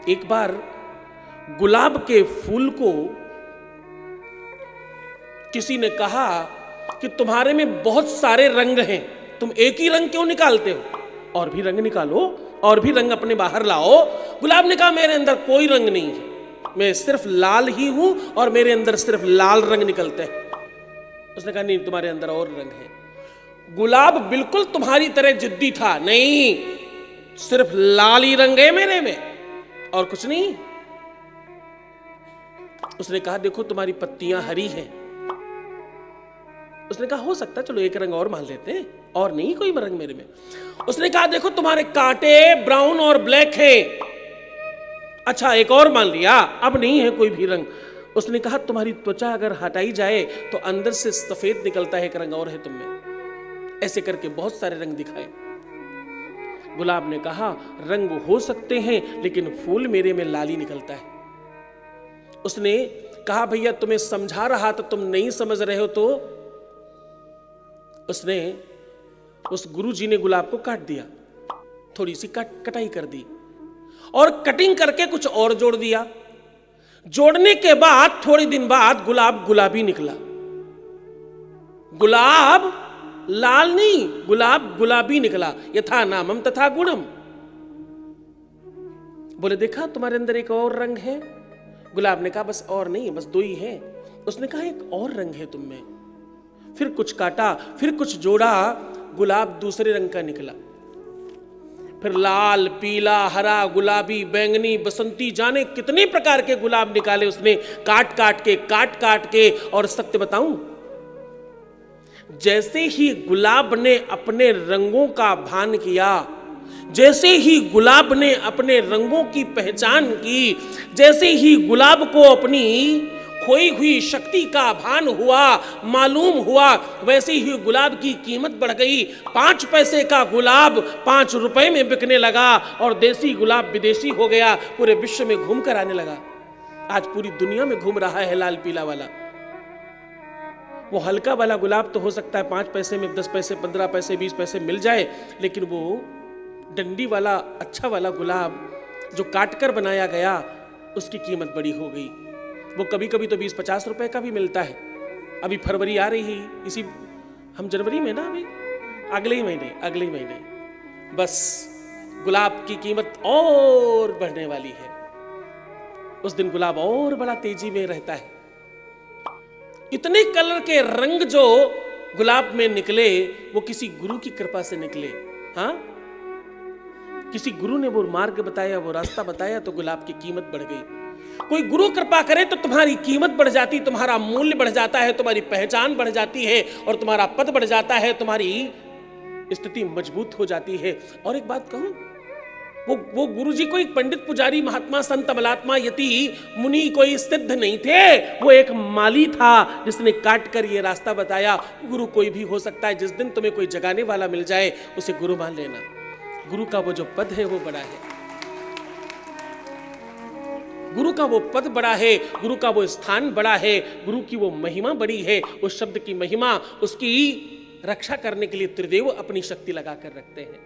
एक बार गुलाब के फूल को किसी ने कहा कि तुम्हारे में बहुत सारे रंग हैं, तुम एक ही रंग क्यों निकालते हो? और भी रंग निकालो, और भी रंग अपने बाहर लाओ। गुलाब ने कहा मेरे अंदर कोई रंग नहीं है, मैं सिर्फ लाल ही हूं और मेरे अंदर सिर्फ लाल रंग निकलते हैं। उसने कहा नहीं, तुम्हारे अंदर और रंग है। गुलाब बिल्कुल तुम्हारी तरह जिद्दी था, नहीं, सिर्फ लाल ही रंग है मेरे में और कुछ नहीं। उसने कहा देखो तुम्हारी पत्तियां हरी हैं। उसने कहा हो सकता है, चलो एक रंग और मान लेते हैं, और नहीं कोई रंग मेरे में। उसने कहा देखो तुम्हारे कांटे ब्राउन और ब्लैक हैं। अच्छा एक और मान लिया, अब नहीं है कोई भी रंग। उसने कहा तुम्हारी त्वचा अगर हटाई जाए तो अंदर से सफेद निकलता है, एक रंग और है तुम में। ऐसे करके बहुत सारे रंग दिखाए। गुलाब ने कहा रंग हो सकते हैं लेकिन फूल मेरे में लाल ही निकलता है। उसने कहा भैया तुम्हें समझा रहा तो तुम नहीं समझ रहे हो। तो उसने उस गुरुजी ने गुलाब को काट दिया, थोड़ी सी कटाई कर दी और कटिंग करके कुछ और जोड़ दिया। जोड़ने के बाद थोड़े दिन बाद गुलाब गुलाबी निकला। गुलाब लाल नहीं, गुलाब गुलाबी निकला। यथा नामम तथा गुणम। बोले देखा तुम्हारे अंदर एक और रंग है। गुलाब ने कहा बस और नहीं, बस दो ही है। उसने कहा एक और रंग है तुम में। फिर कुछ काटा, फिर कुछ जोड़ा, गुलाब दूसरे रंग का निकला। फिर लाल, पीला, हरा, गुलाबी, बैंगनी, बसंती, जाने कितने प्रकार के गुलाब निकाले उसने, काट काट के। और सत्य बताऊं, जैसे ही गुलाब ने अपने रंगों का भान किया, जैसे ही गुलाब ने अपने रंगों की पहचान की, जैसे ही गुलाब को अपनी खोई हुई शक्ति का भान हुआ, मालूम हुआ, वैसे ही गुलाब की कीमत बढ़ गई। 5 पैसे का गुलाब 5 रुपए में बिकने लगा और देसी गुलाब विदेशी हो गया, पूरे विश्व में घूम कर आने लगा। आज पूरी दुनिया में घूम रहा है लाल पीला वाला। वो हल्का वाला गुलाब तो हो सकता है 5 पैसे में 10 पैसे 15 पैसे 20 पैसे मिल जाए, लेकिन वो डंडी वाला अच्छा वाला गुलाब जो काट कर बनाया गया, उसकी कीमत बड़ी हो गई। वो कभी कभी तो 20-50 रुपए का भी मिलता है। अभी फरवरी आ रही है, इसी हम जनवरी में ना, अभी अगले ही महीने बस गुलाब की कीमत और बढ़ने वाली है। उस दिन गुलाब और बड़ा तेजी में रहता है। इतने कलर के रंग जो गुलाब में निकले वो किसी गुरु की कृपा से निकले। हाँ, किसी गुरु ने वो मार्ग बताया, वो रास्ता बताया, तो गुलाब की कीमत बढ़ गई। कोई गुरु कृपा करे तो तुम्हारी कीमत बढ़ जाती, तुम्हारा मूल्य बढ़ जाता है, तुम्हारी पहचान बढ़ जाती है और तुम्हारा पद बढ़ जाता है, तुम्हारी स्थिति मजबूत हो जाती है। और एक बात कहूं, वो गुरुजी कोई पंडित पुजारी महात्मा संत अमलात्मा यति मुनि कोई सिद्ध नहीं थे। वो एक माली था जिसने काट कर ये रास्ता बताया। गुरु कोई भी हो सकता है। जिस दिन तुम्हें कोई जगाने वाला मिल जाए उसे गुरु मान लेना। गुरु का वो जो पद है वो बड़ा है, गुरु का वो पद बड़ा है, गुरु का वो स्थान बड़ा है, गुरु की वो महिमा बड़ी है। उस शब्द की महिमा, उसकी रक्षा करने के लिए त्रिदेव अपनी शक्ति लगा कर रखते हैं।